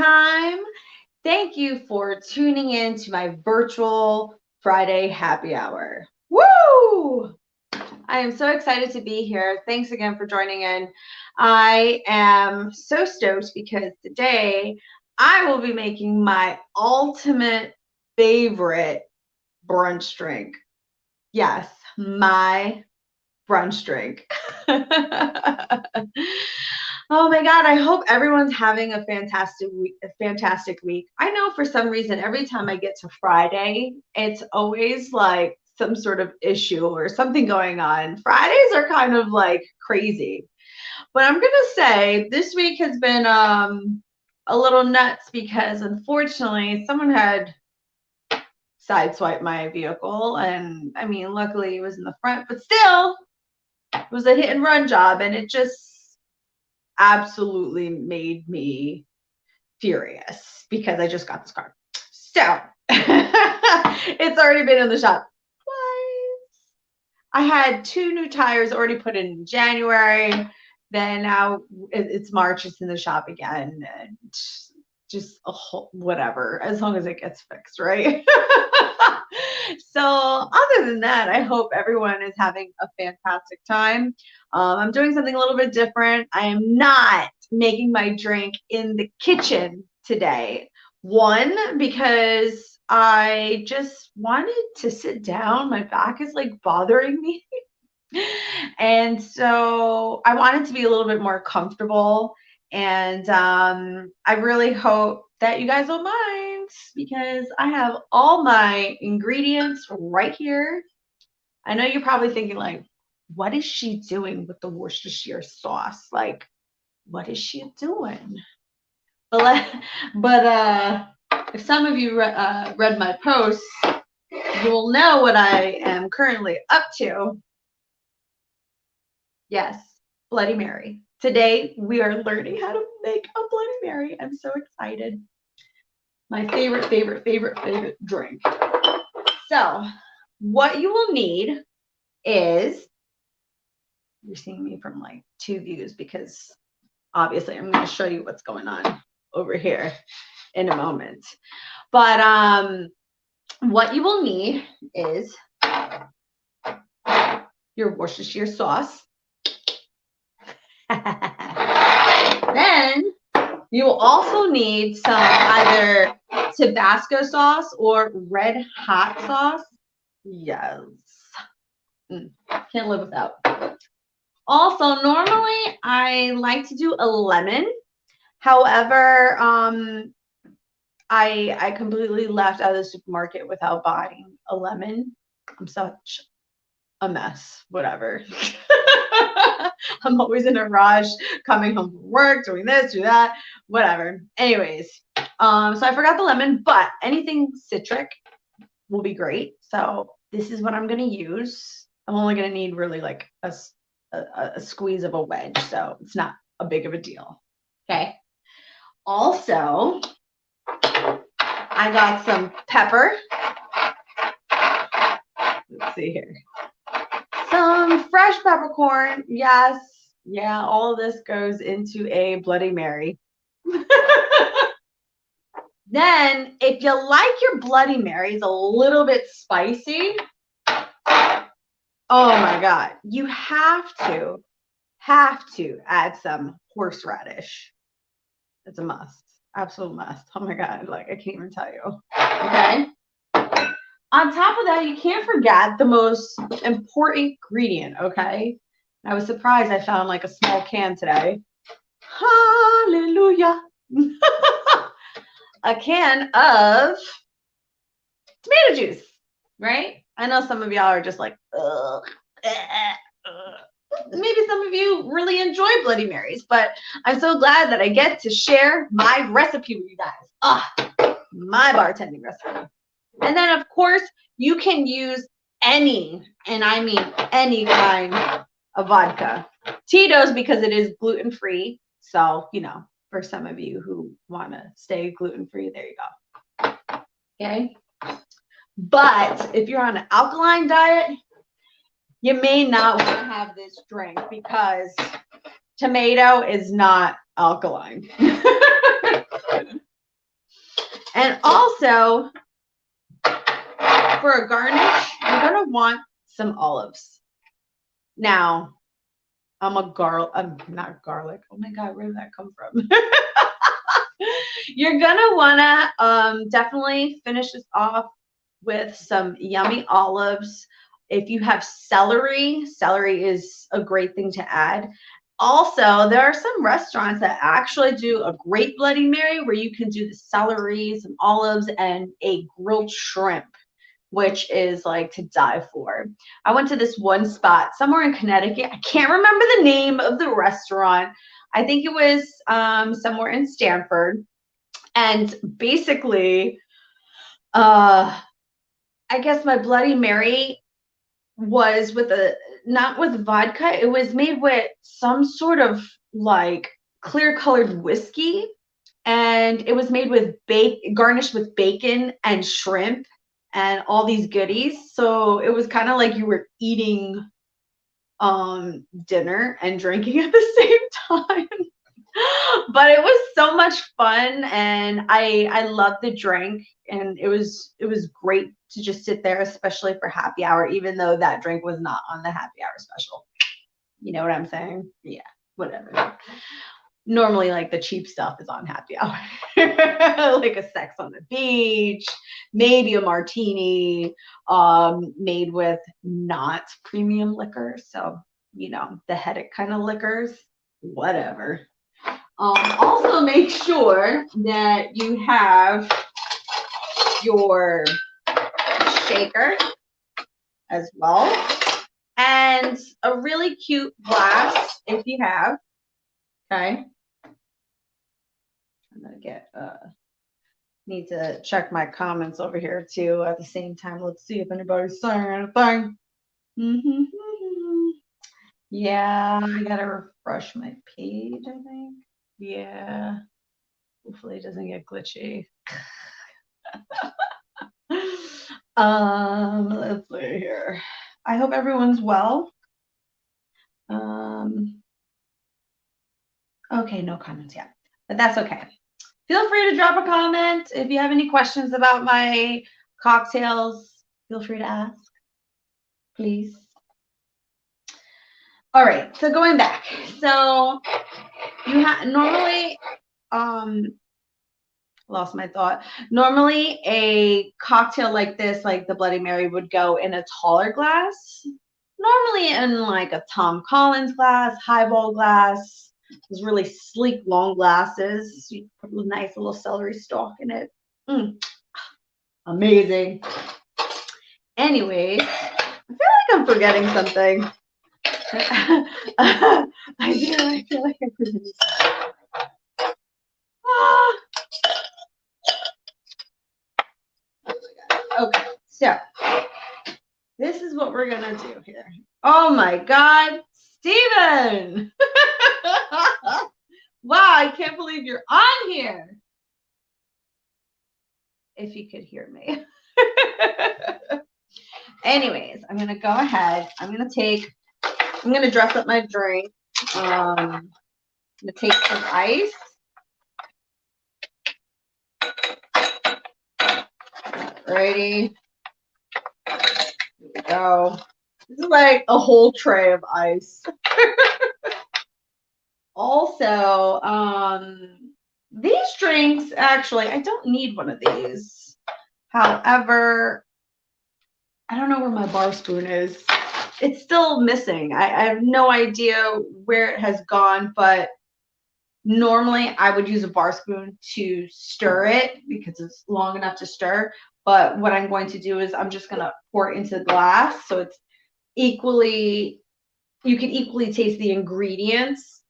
time. Thank you for tuning in to my virtual Friday happy hour. Woo! I am so excited to be here. Thanks again for joining in. I am so stoked because today I will be making my ultimate favorite brunch drink. Yes, my brunch drink. Oh my God, I hope everyone's having a fantastic week. I know for some reason, every time I get to Friday, it's always like some sort of issue or something going on. Fridays are kind of like crazy. But I'm going to say this week has been a little nuts because unfortunately someone had sideswiped my vehicle. And I mean, luckily it was in the front, but still it was a hit and run job, and it just absolutely made me furious because I just got this car. So it's already been in the shop twice. I had 2 new tires already put in January. Then now it's March, it's in the shop again. And just a whole whatever, as long as it gets fixed, right? So other than that, I hope everyone is having a fantastic time. I'm doing something a little bit different. I am not making my drink in the kitchen today. One, because I just wanted to sit down. My back is like bothering me. And so I wanted to be a little bit more comfortable. And I really hope that you guys don't mind because I have all my ingredients right here. I know you're probably thinking like, what is she doing with the Worcestershire sauce? Like, what is she doing? But if some of you read my posts, you will know what I am currently up to. Yes, Bloody Mary. Today, we are learning how to make a Bloody Mary. I'm so excited. My favorite drink. So, what you will need is, you're seeing me from like 2 views because obviously I'm going to show you what's going on over here in a moment. But what you will need is your Worcestershire sauce. Then you will also need some either Tabasco sauce or red hot sauce. Yes. Can't live without. Also, normally I like to do a lemon. However, I completely left out of the supermarket without buying a lemon. I'm such a mess. Whatever. I'm always in a rush, coming home from work, doing this, do that, whatever. Anyways, so I forgot the lemon, but anything citric will be great. So this is what I'm going to use. I'm only going to need really like a squeeze of a wedge, so it's not a big of a deal. Okay. Also, I got some pepper. Let's see here. Some fresh peppercorn. Yes. Yeah, all of this goes into a Bloody Mary. Then, if you like your Bloody Marys a little bit spicy, oh my God, you have to add some horseradish. It's a must. Absolute must. Oh my God, like I can't even tell you. Okay. On top of that, you can't forget the most important ingredient, okay? I was surprised I found like a small can today. Hallelujah. A can of tomato juice, right? I know some of y'all are just like, ugh. Maybe some of you really enjoy Bloody Marys, but I'm so glad that I get to share my recipe with you guys. My bartending recipe. And then, of course, you can use any, and I mean any kind of vodka. Tito's, because it is gluten-free. So, you know, for some of you who want to stay gluten-free, there you go. Okay? But if you're on an alkaline diet, you may not want to have this drink because tomato is not alkaline. And also, for a garnish, you're going to want some olives. Now, I'm not garlic. Oh my God, where did that come from? You're going to want to definitely finish this off with some yummy olives. If you have celery, celery is a great thing to add. Also, there are some restaurants that actually do a great Bloody Mary where you can do the celery, some olives, and a grilled shrimp, which is like to die for. I went to this one spot somewhere in Connecticut. I can't remember the name of the restaurant. I think it was somewhere in Stanford. And basically, I guess my Bloody Mary was with not with vodka. It was made with some sort of like clear colored whiskey, and it was made with garnished with bacon and shrimp and all these goodies. So it was kind of like you were eating dinner and drinking at the same time. But it was so much fun, and I loved the drink, and it was great to just sit there, especially for happy hour, even though that drink was not on the happy hour special. You know what I'm saying? Yeah, whatever. Normally, like the cheap stuff is on happy hour, like a Sex on the Beach, maybe a martini made with not premium liquor. So, you know, the headache kind of liquors, whatever. Also, make sure that you have your shaker as well, and a really cute glass if you have. Okay. I'm gonna need to check my comments over here too at the same time. Let's see if anybody's saying anything. Yeah, I gotta refresh my page, I think. Yeah. Hopefully it doesn't get glitchy. Let's see here. I hope everyone's well. Okay, no comments yet, but that's okay. Feel free to drop a comment if you have any questions about my cocktails. Feel free to ask, please. All right, so going back, so you have normally lost my thought. Normally a cocktail like this, like the Bloody Mary, would go in a taller glass, normally in like a Tom Collins glass, highball glass. Those really sleek long glasses. You put a nice little celery stalk in it. Amazing. Anyways, I feel like I'm forgetting something. I feel like I'm forgetting something. Okay, so this is what we're gonna do here. Oh my God, Steven! Wow, I can't believe you're on here. If you could hear me. Anyways, I'm gonna go ahead. I'm gonna dress up my drink. I'm gonna take some ice. Alrighty. Here we go. This is like a whole tray of ice. Also, these drinks, actually, I don't need one of these. However, I don't know where my bar spoon is. It's still missing. I have no idea where it has gone, but normally I would use a bar spoon to stir it because it's long enough to stir. But what I'm going to do is I'm just going to pour it into the glass so it's equally, you can equally taste the ingredients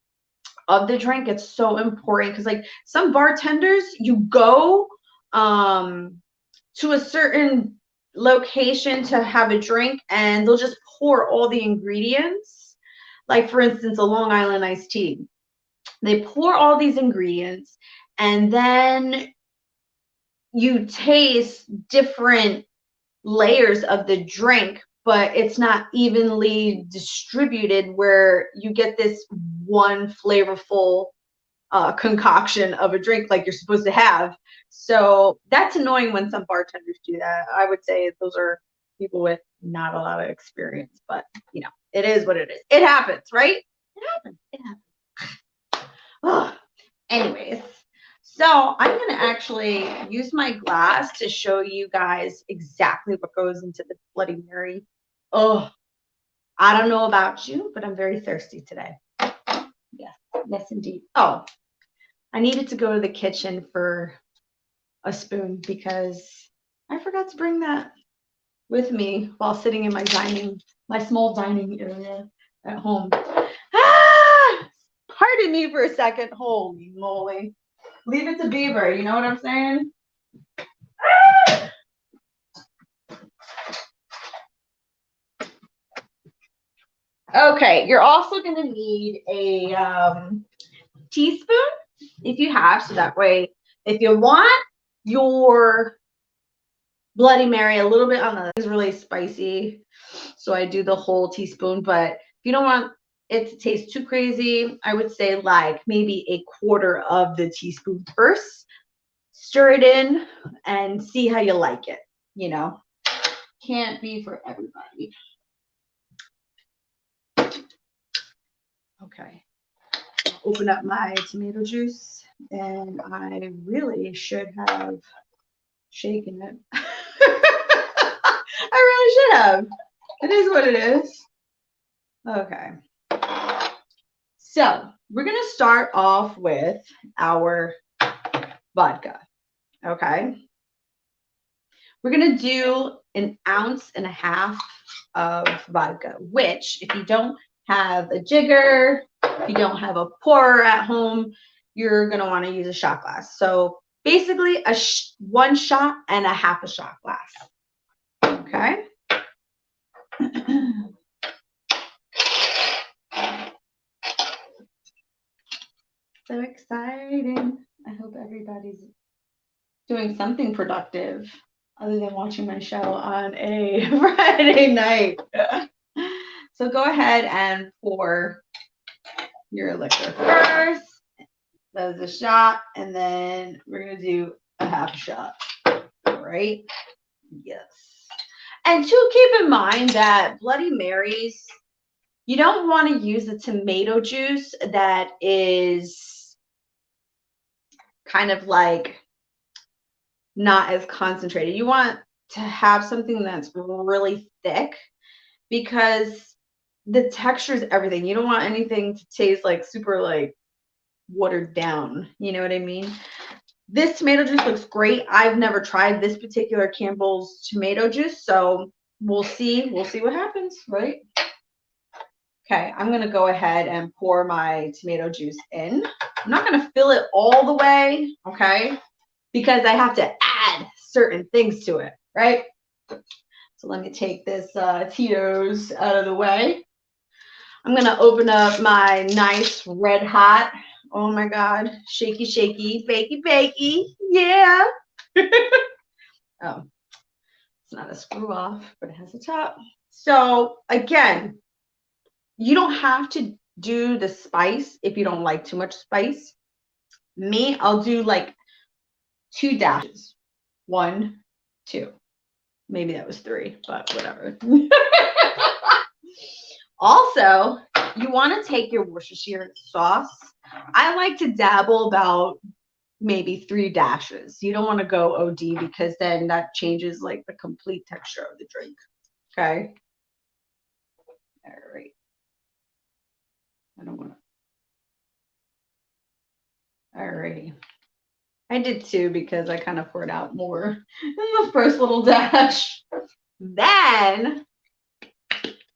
of the drink. It's so important because like some bartenders, you go to a certain location to have a drink and they'll just pour all the ingredients. Like for instance, a Long Island iced tea. They pour all these ingredients and then you taste different layers of the drink, but it's not evenly distributed where you get this one flavorful concoction of a drink like you're supposed to have. So that's annoying when some bartenders do that. I would say those are people with not a lot of experience, but you know, it is what it is. It happens, right? It happens. It happens. Oh, anyways, so I'm going to actually use my glass to show you guys exactly what goes into the Bloody Mary. Oh, I don't know about you, but I'm very thirsty today. Yes, yes, indeed. Oh, I needed to go to the kitchen for a spoon because I forgot to bring that with me while sitting in my small dining area at home. Ah! Pardon me for a second. Holy moly. Leave it to Beaver, you know what I'm saying? Ah! Okay, you're also going to need a teaspoon if you have, so that way if you want your Bloody Mary a little bit on the is really spicy, so I do the whole teaspoon. But if you don't want it to taste too crazy, I would say like maybe a quarter of the teaspoon first. Stir it in and see how you like it. You know, can't be for everybody. Okay, I'll open up my tomato juice, and I really should have shaken it. I really should have. It is what it is. Okay. So we're going to start off with our vodka. Okay. We're going to do 1.5 ounces of vodka, which if you don't have a jigger, if you don't have a pourer at home, you're going to want to use a shot glass. So basically 1 shot and 1/2 shot glass. Okay. So exciting. I hope everybody's doing something productive other than watching my show on a Friday night. So go ahead and pour your liquor first. That was a shot, and then we're going to do a 1/2 shot. All right? Yes. And to keep in mind that Bloody Marys, you don't want to use the tomato juice that is kind of like not as concentrated. You want to have something that's really thick because the texture is everything. You don't want anything to taste like super like watered down. You know what I mean? This tomato juice looks great. I've never tried this particular Campbell's tomato juice, so we'll see. We'll see what happens, right? Okay, I'm going to go ahead and pour my tomato juice in. I'm not going to fill it all the way, okay, because I have to add certain things to it, right? So let me take this Tito's out of the way. I'm going to open up my nice red hot, oh my God, shaky, shaky, bakey, bakey, yeah. Oh, it's not a screw off, but it has a top. So again, you don't have to do the spice if you don't like too much spice. Me, I'll do like 2 dashes. 1, 2. Maybe that was 3, but whatever. Also, you want to take your Worcestershire sauce. I like to dabble about maybe 3 dashes. You don't want to go OD because then that changes like the complete texture of the drink. Okay. All right. I don't want to. Alrighty. I did 2 because I kind of poured out more in the first little dash. Then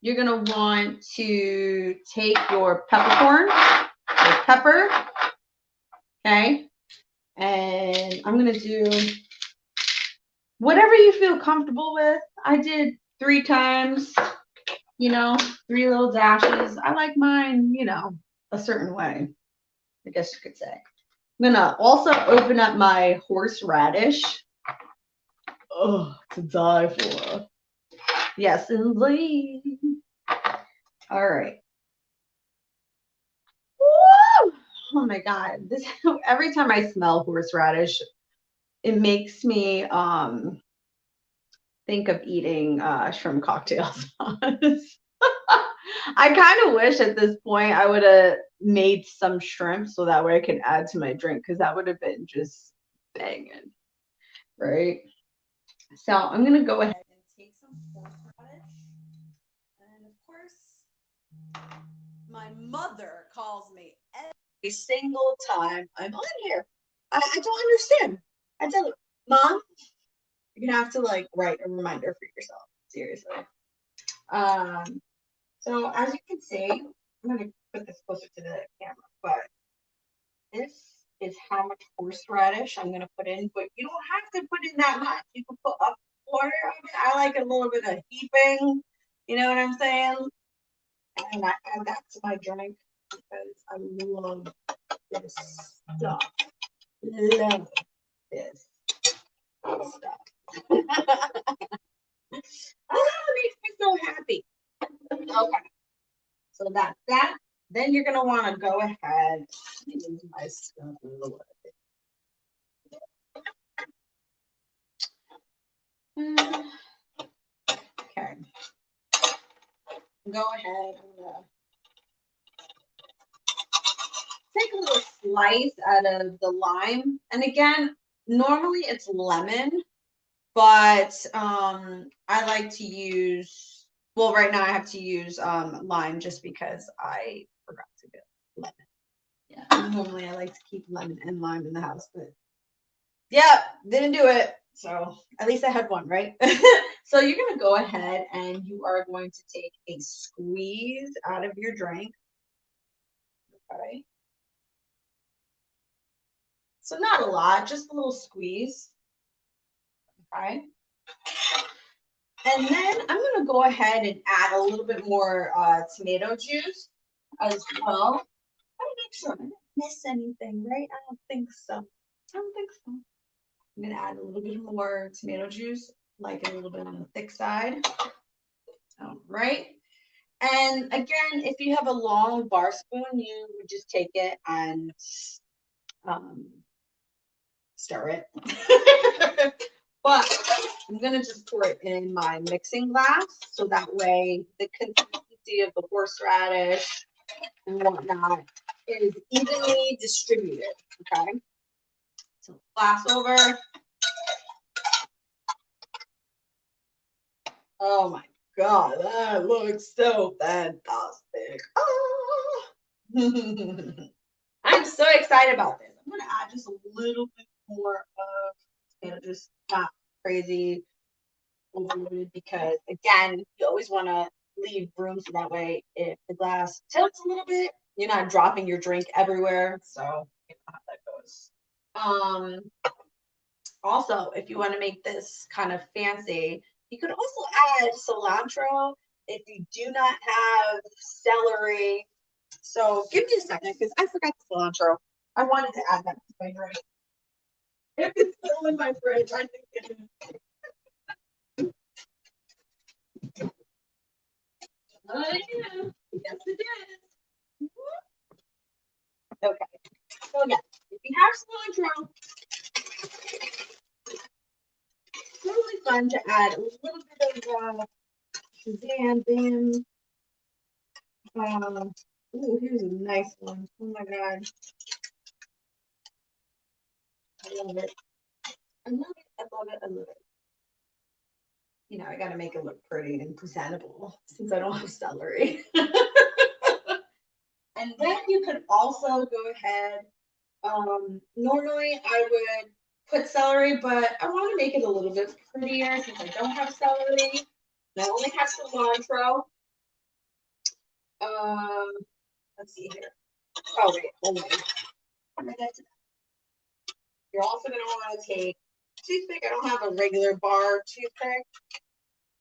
you're going to want to take your peppercorn, your pepper, okay? And I'm going to do whatever you feel comfortable with. I did 3 times, you know, 3 little dashes. I like mine, you know, a certain way, I guess you could say. I'm going to also open up my horseradish. Oh, to die for. Yes, indeed. All right. Woo! oh my God, this every time I smell horseradish, it makes me think of eating shrimp cocktail sauce. I kind of wish at this point I would have made some shrimp so that way I can add to my drink because that would have been just banging, right? So I'm gonna go ahead and take some horseradish, and of course, my mother calls me every single time I'm on here. I don't understand. I tell her, Mom, you're gonna have to like write a reminder for yourself. Seriously. So as you can see, I'm gonna put this closer to the camera, but this is how much horseradish I'm gonna put in, but you don't have to put in that much. You can put a quarter of it. I like a little bit of heaping, you know what I'm saying? And I add that to my drink because I love this stuff. Love this stuff. Oh, it makes me so happy. Okay, so that's that. Then you're gonna want to go ahead and use my stuff a little bit. Okay, go ahead and take a little slice out of the lime. And again, normally it's lemon, but I like to use, well, right now I have to use lime just because I forgot to get lemon. Yeah, normally I like to keep lemon and lime in the house, but yeah, didn't do it. So at least I had one, right? So you're gonna go ahead and you are going to take a squeeze out of your drink. Okay. So not a lot, just a little squeeze. Okay. And then I'm gonna go ahead and add a little bit more tomato juice as well. I want to make sure I didn't miss anything, right? I don't think so. I don't think so. I'm gonna add a little bit more tomato juice, like a little bit on the thick side. All right. And again, if you have a long bar spoon, you would just take it and stir it. But I'm gonna just pour it in my mixing glass so that way the consistency of the horseradish and whatnot is evenly distributed. Okay. So glass over. Oh my God, that looks so fantastic. Oh. I'm so excited about this. I'm gonna add just a little bit more of tomato juice, not crazy overloaded, because again, you always want to leave room so that way if the glass tilts a little bit, you're not dropping your drink everywhere. So you know how that goes. Also, if you want to make this kind of fancy, you could also add cilantro if you do not have celery. So give me a second because I forgot the cilantro. I wanted to add that to my drink. If it's still in my fridge, I think it is. Oh, yeah. Yes, it is. Okay. So yeah, if you have cilantro, it's really fun to add a little bit of Shazam. Ooh, here's a nice one. Oh my God. I love it. I love it. I love it. I love it. You know, I got to make it look pretty and presentable since I don't have celery. And then you could also go ahead. Normally I would put celery, but I want to make it a little bit prettier since I don't have celery. And I only have cilantro. Let's see here. Oh wait, hold on. You're also going to want to take toothpick. I don't have a regular bar toothpick,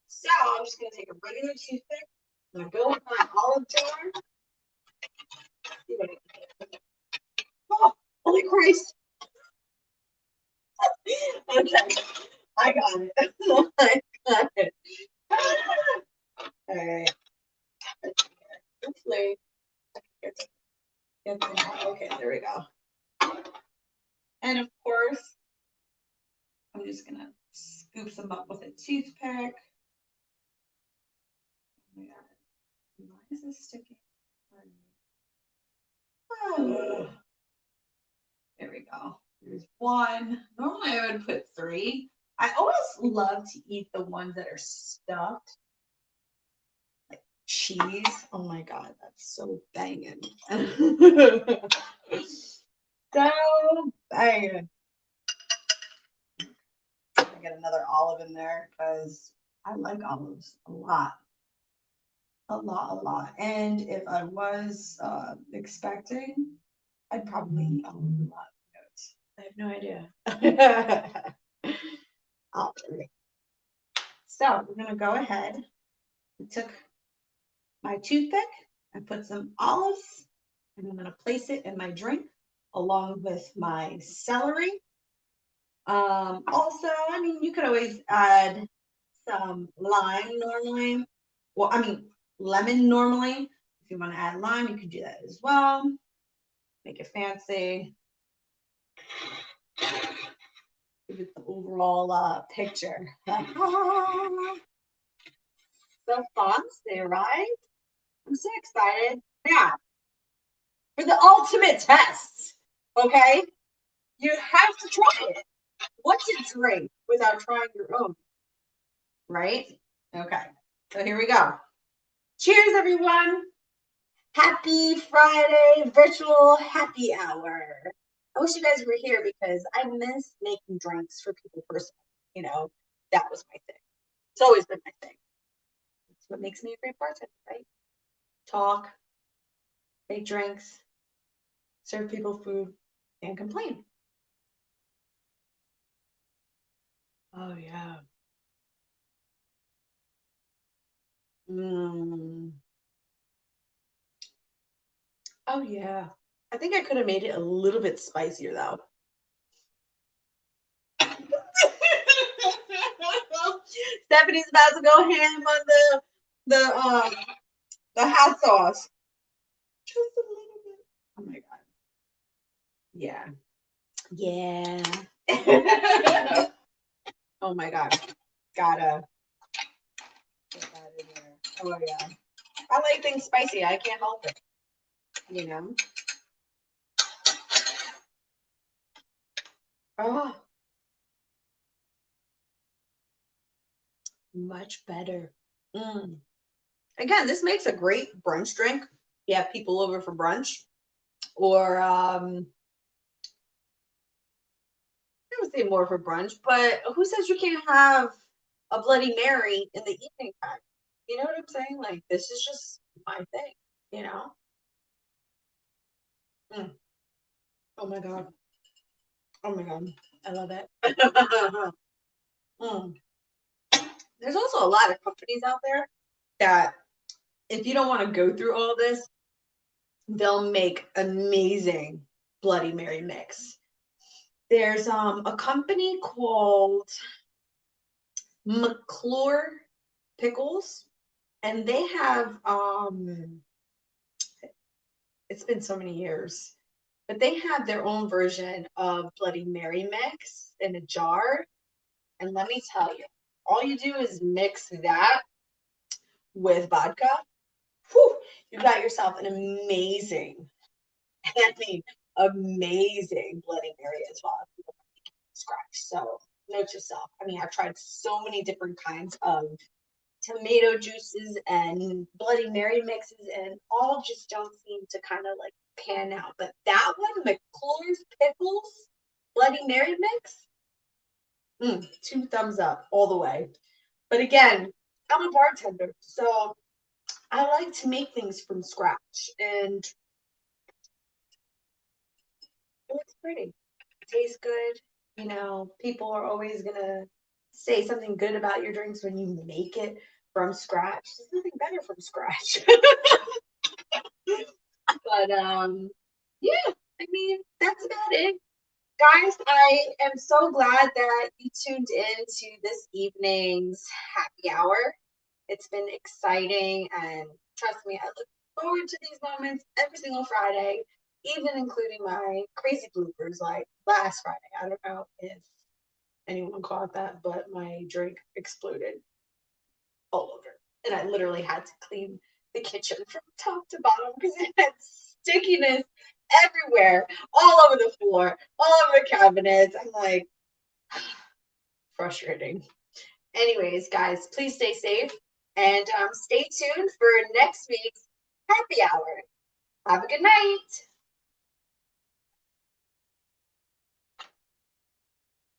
so I'm just going to take a regular toothpick. I'm going to go with my olive jar. See what I can do. Oh, holy Christ! Okay, I got it. I got it. All right. Hopefully. Get them out. Okay, there we go. And of course, I'm just gonna scoop some up with a toothpick. Oh my God. Why is this sticking? Oh. There we go. There's one. Normally I would put 3. I always love to eat the ones that are stuffed. Like cheese. Oh my God, that's so banging. So banging. I get another olive in there because I like olives a lot. A lot. And if I was expecting, I'd probably eat olives a lot. I have no idea. All right. So we're gonna go ahead. I took my toothpick and put some olives, and I'm gonna place it in my drink along with my celery. Also, I mean, you could always add some lime normally. Well, I mean, lemon normally. If you want to add lime, you can do that as well. Make it fancy. Give it the overall picture. So fun, they arrived. I'm so excited. Now, for the ultimate test, okay? You have to try it. What's a drink without trying your own? Right? Okay, so here we go. Cheers, everyone. Happy Friday virtual happy hour. I wish you guys were here because I miss making drinks for people personally. You know, that was my thing. It's always been my thing. That's what makes me a great bartender, right? Talk, make drinks, serve people food, and complain. Oh, yeah. Oh, yeah. I think I could have made it a little bit spicier, though. Stephanie's about to go ham on the hot sauce. Just a little bit. Oh my God. Yeah. Yeah. Oh my God. Gotta get that in there. Oh yeah. I like things spicy. I can't help it. You know? Oh. Much better. Again, this makes a great brunch drink. You have people over for brunch. Or I would say more for brunch, but who says you can't have a Bloody Mary in the evening time? You know what I'm saying? Like, this is just my thing, you know? Oh my God. Oh my God. I love it. There's also a lot of companies out there that if you don't want to go through all this, they'll make amazing Bloody Mary mix. There's a company called McClure Pickles, and they have it's been so many years, but they have their own version of Bloody Mary mix in a jar. And let me tell you, all you do is mix that with vodka. Whew, you got yourself an amazing, I mean, amazing Bloody Mary as well. Scratch. So note yourself. I mean, I've tried so many different kinds of tomato juices and Bloody Mary mixes, and all just don't seem to kind of like pan out. But that one, McClure's Pickles Bloody Mary mix, 2 thumbs up all the way. But again, I'm a bartender, so I like to make things from scratch, and it looks pretty. It tastes good. You know, people are always gonna say something good about your drinks when you make it from scratch. There's nothing better from scratch. But yeah, I mean, that's about it. Guys, I am so glad that you tuned in to this evening's happy hour. It's been exciting, and trust me, I look forward to these moments every single Friday. even including my crazy bloopers like last Friday. I don't know if anyone caught that, but my drink exploded all over. And I literally had to clean the kitchen from top to bottom because it had stickiness everywhere, all over the floor, all over the cabinets. I'm like, frustrating. Anyways, guys, please stay safe and stay tuned for next week's happy hour. Have a good night.